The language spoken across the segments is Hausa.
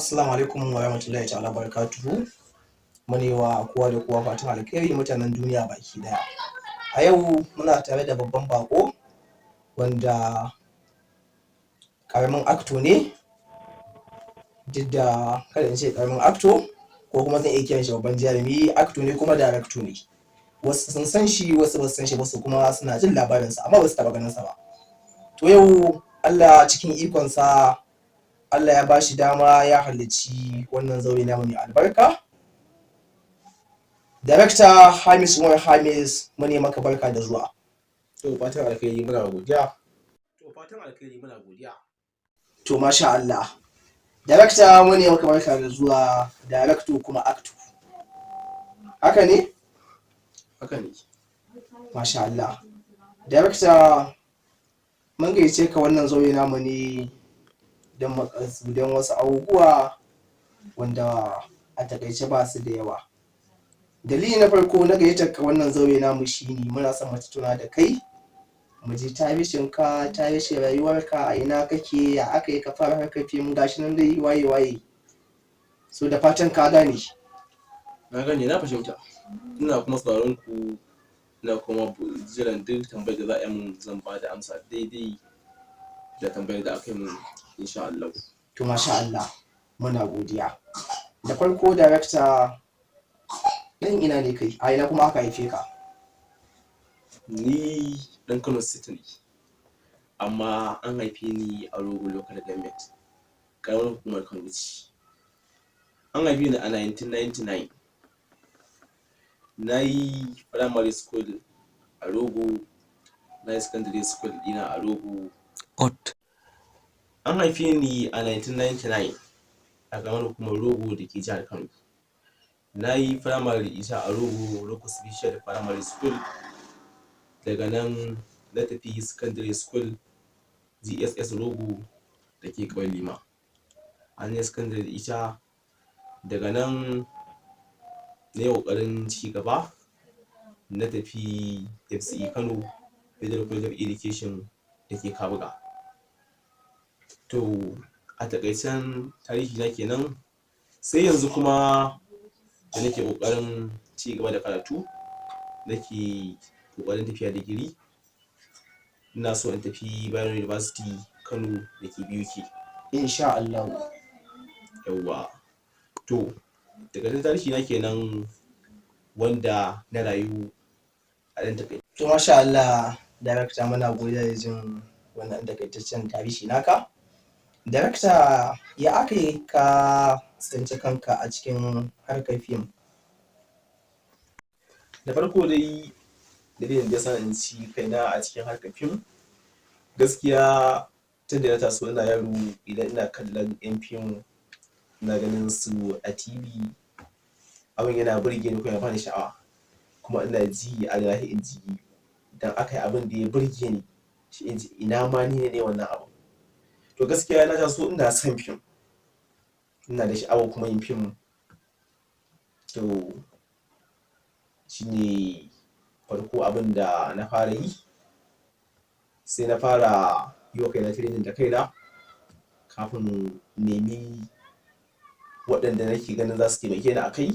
Assalamu alaikum wa rahmatullahi ta'ala barakatuhu. Mune wa kowa da kowa fatan alkhairi mutanen duniya baki daya. A yau muna tare da babban bako wanda karamin acto ne, duk da kada in ce karamin acto ko kuma zan iya kiran shi babban jarumi, acto ne kuma director ne. Wasu sun san shi, wasu ba su san shi, wasu kuma suna jin labarinsa amma ba su taɓa ganin sa ba. To yau Allah cikin ikonsa Allah ya bashi dama ya halicci wannan zaure namu mai albarka. Director Hamis Umar Hamis, mune maka barka da zuwa. To fatan alkhairi muna godiya. To masha Allah. Director mune maka barka da zuwa, director kuma actor. Haka ne? Haka ne. Masha Allah. Director mun gayyace ka wannan zaure namu ne don wasu abubuwa wanda a takaice ba su da yawa. Dalili na farko na gayyatar ka wannan zaure namu shine muna son mu tattauna da kai, mu ji tarihinka, tarihin rayuwarka, a ina kake, ya aka yi ka fara harkar fim, gashi nan dai waye. So da fatan ka gane. Na gane, na fahimta. Ina kuma sauraron ku, ina kuma jiran duk tambayar da za a yi mun zan ba da amsa daidai da tambayar da aka yi mun insha Allah. To masha Allah, muna godiya. Da farko director ɗan ina ne kai? A ina kuma aka haife ka? Ni ɗan Kano City ne, amma an haife ni a Rogo Local Government, ƙaramar hukumar Kano ce. An haife ni a 1999. Na yi primary school a Rogo, na yi secondary school ɗina a Rogo. An haife ni a 1999 a ƙaramar hukumar Rogo da ke jihar Kano. Na yi primary ita a Rogo Special Primary School. Daga nan na tafi secondary school GSS Rogo da ke Gaban Lima. An yi secondary ita, daga nan na yi ƙoƙarin ci gaba na tafi FCE Kano Federal College of Education da ke Kabuga. To a taƙaicen tarihi na kenan, sai yanzu kuma da nake ƙoƙarin ci gaba da karatu, nake ƙoƙarin tafiya digiri. Ina so in tafi Bayero University Kano da ke BUK. Insha Allah. Yawwa. To daga tarihi na kenan wanda na rayu a ɗan takaice. To masha Allah, director muna godiya da jin wannan takaitaccen tarihi naka. Director, ya aka yi ka tsinci kanka a cikin harkar fim? Da farko dai dalilin da ya sa in ci kaina a cikin harkar fim, gaskiya tun da na taso ina yaro idan ina kallon 'yan fim ina ganin su a TV, abin yana burge ni kuma ya bani sha'awa, kuma ina ji a rahi in ji idan aka yi abin da ya burge ni shi in ji ina ma ni ne wannan abu. To gaskiya na taso ina son fim, ina da sha'awar kuma yin fim. To shi ne farko abin da na fara yi, sai na fara yi wa kaina training da kaina kafin nemi waɗanda nake ganin za su taimake ni a kai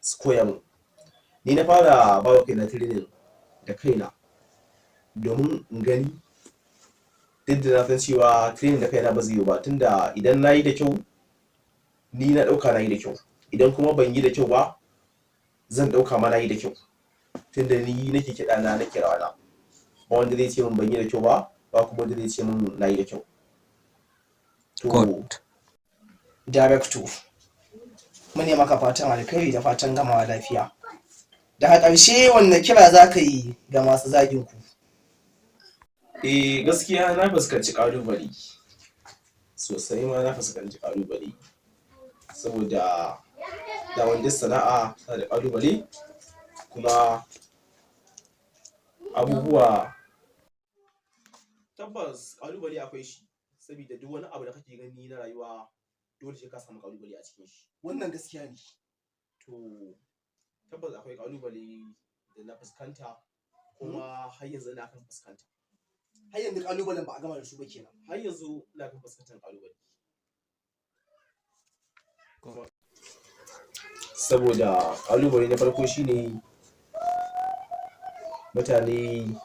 su koya min. Ni na fara ba wa kaina training da kaina domin in gani, duk da na san cewa training da kaina ba zai yi ba, tunda idan na yi da kyau ni na ɗauka na yi da kyau, idan kuma ban yi da kyau ba zan ɗauka ma na yi da kyau, tunda ni nake kiɗa na nake rawa na, ba wanda zai ce min ban yi da kyau ba kuma wanda zai ce min na yi da kyau. To director, mune maka fatan alkhairi da fatan gamawa lafiya. Daga ƙarshe wanne kira za ka yi ga masu zagin ku? Gaskiya na fuskanci ƙalubale sosai, ma na fuskanci ƙalubale saboda daman duk sana'a tana da ƙalubale, kuma abubuwa tabbas ƙalubale akwai shi, saboda duk wani abu da kake gani na rayuwa dole sai ka samu ƙalubale a cikin shi. Wannan gaskiya ne. To tabbas akwai ƙalubale da na fuskanta, kuma har yanzu ina kan fuskanta. Har yanzu ƙalubalen ba a gama da su ba kenan. Har yanzu ina kan fuskantar ƙalubale. saboda ƙalubale na farko shine mutane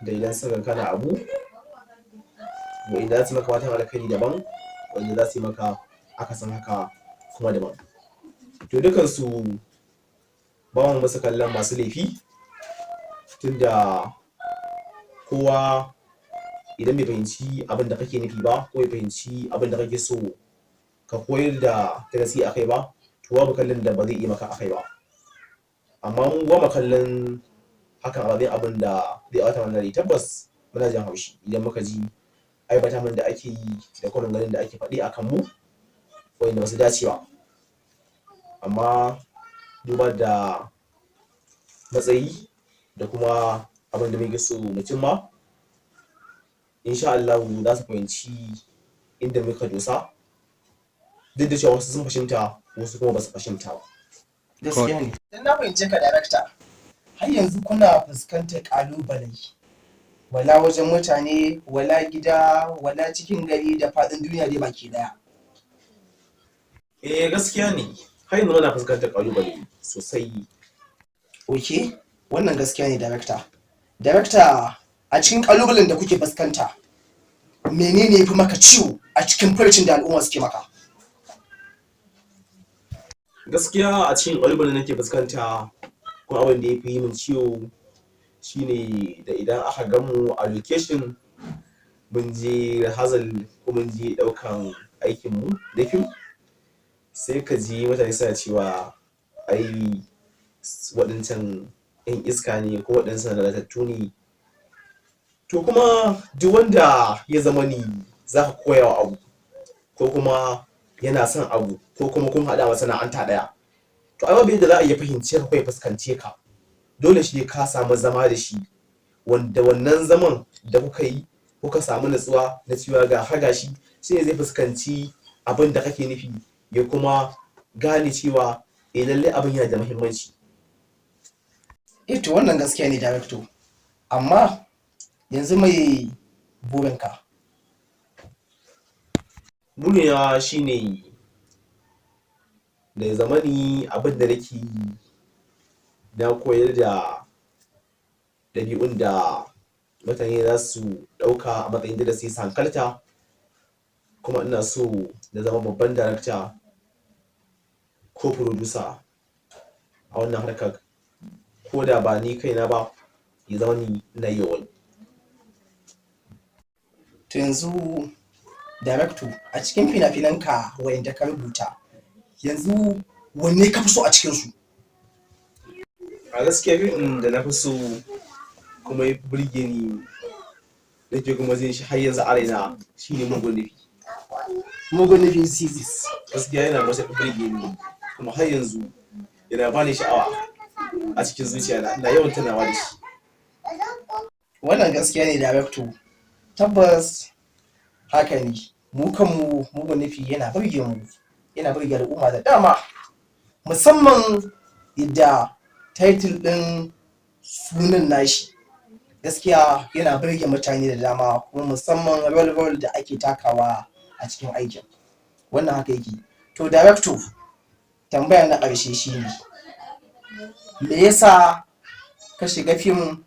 da idan suka kana abu wanda za su maka fatan alkhairi daban wanda za su yi maka akasin haka kuma daban. To dukansu ba mu masa kallon masu laifi tunda kowa idan bai fahimci abin da kake nufi ba ko bai fahimci abin da kake so ka koyar da darasi a kai ba to babu kallon da ba zai iya maka a kai ba. Amma mun goma kallon hakan abin da zai ɓata mana rai, tabbas muna jin haushi idan muka ji aibata min da ake yi da kuma ganin da ake faɗi a kan mu wanda ba su dace ba. Amma duba da matsayi da kuma abin da muke so mu cimma, insha Allah za su fahimci inda muka dosa, duk da cewa wasu sun fahimta wasu kuma ba su fahimta ba. Gaskiya ne. Dan na fahimce ka darakta, har yanzu kuna fuskantar ƙalubale wala wajen mutane wala gida wala cikin gari da faɗin duniya dai baki ɗaya. Gaskiya ne, har yanzu muna fuskantar ƙalubale sosai. Ok, wannan gaskiya ne darakta. Darakta, a cikin ƙalubalen da kuke fuskanta, menene ya fi maka ciwo a cikin furcin da al'umma suke maka? Gaskiya a cikin ƙalubalen da nake fuskanta kuma abin da ya fi yi min ciwo shine da idan aka gamu a location mun je hazal ko mun je ɗaukan aikinmu na fim, sai ka ji mutane suna cewa ai waɗancan 'yan iska ne ko waɗancan lalatattu ne. To kuma duk wanda ya zama ni za ka koya wa abu ko kuma yana son abu ko kuma kun haɗa masana'anta ɗaya, to ai babu yadda za a iya fahimce ka ko ya fuskance ka, dole shi ka samu zama da shi wanda wannan zaman da kuka yi kuka samu natsuwa na cewa ga haga shi sai zai fuskanci abin da kake nufi ya kuma gane cewa lallai abin yana da muhimmanci. To wannan gaskiya ne director, amma yanzu mai burinka? Burina shine da zamani abin da nake yi na koyar da ɗabi'un da mutane za su ɗauka a matsayin darasi su hankalta, kuma ina so na zama babban darakta ko producer a wannan harkar, ko da ba ni kaina ba ya zama ni na yi wani. To yanzu director, a cikin fina-finanka wayanda ka rubuta yanzu wanne ka fi so a cikinsu? A gaskiya fim da na fi so kuma ya burge ni nake kuma zai shi har yanzu a raina shine Mugun Nufi. Mugun Nufi series. Gaskiya yana masa burge ni kuma har yanzu yana bani sha'awa a cikin zuciyana, ina yawan tunawa da shi. Wannan gaskiya ne director, tabbas haka ne. Mu kanmu Mugun Nufi yana burge mu, yana burge al'umma da dama, musamman yadda title ɗin sunan nashi gaskiya yana burge mutane da dama, kuma musamman role da ake takawa a cikin aikin. Wannan haka yake. To director, tambaya na ƙarshe shine me yasa ka shiga fim,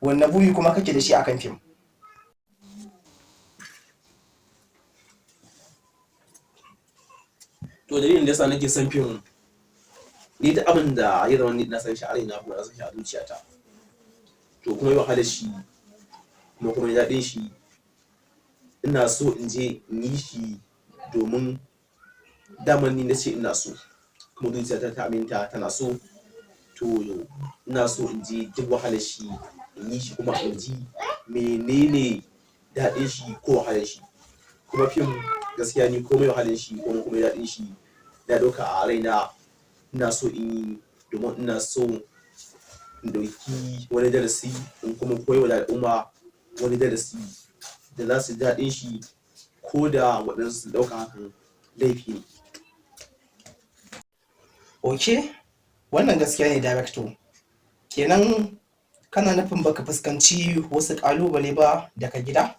wanne buri kuma kake da shi akan fim? To dalilin da yasa nake son fim, ni da abin da ya zama ni na san shi a raina kuma na san shi a zuciyata, to kuma yi wahalar shi kuma ya daɗin shi, ina so in je in yi shi domin daman ni na ce ina so kuma zuciyata ta aminta tana so, to ina so in je duk wahalar shi in yi shi kuma in ji menene daɗin shi ko wahalar shi. Kuma fim gaskiya ni komai wahalar shi kuma komai daɗin shi na ɗauka a raina ina so in yi domin ina so in ɗauki wani darasi in kuma koyo da al'umma wani darasi da za su ji daɗin shi ko da waɗansu su ɗauka hakan laifi ne. Ok, wannan gaskiya ne director. Kenan kana nufin baka fuskanci wasu ƙalubale ba daga gida?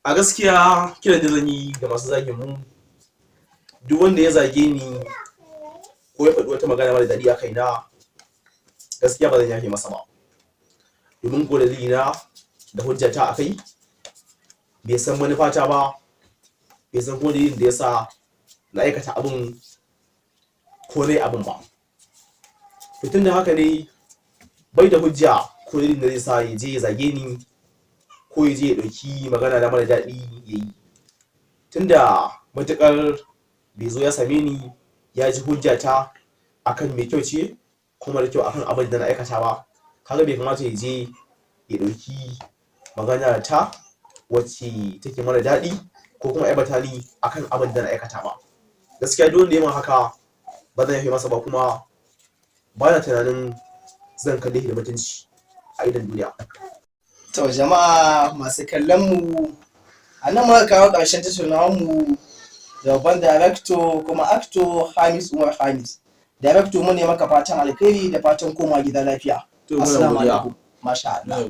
A gaskiya kiran da zan yi ga masu zagin mu, duk wanda ya zage ni ko ya faɗi wata magana mara daɗi a kaina, gaskiya ba zan yafe masa ba. Domin ko dalilina da hujjata a kai bai san manufata ba, bai san kuma dalilin da ya sa na aikata abin ko dai abin ba. Tun da haka ne bai da hujja ko dalilin da zai sa ya je ya zage ni ko ya je ya ɗauki magana na mara daɗi ya yi. Tunda matuƙar bai zo ya same ni ya ji hujjata akan mai kyau ce kuma da kyau akan abin da na aikata ba, kaga bai kamata ya je ya ɗauki magana ta wacce take mara daɗi ko kuma aibata ni akan abin da na aikata ba. Gaskiya duk wanda ya min haka ba zan yafe masa ba, kuma ba na tunanin zan kalle shi da mutunci a idon duniya. To jama'a masu kallon mu, a nan muka kawo ƙarshen tattaunawar mu da babban director kuma actor Hamis Umar Hamis. Director mu ne maka fatan alkhairi da fatan koma gida lafiya. Assalamu alaikum. Masha Allah.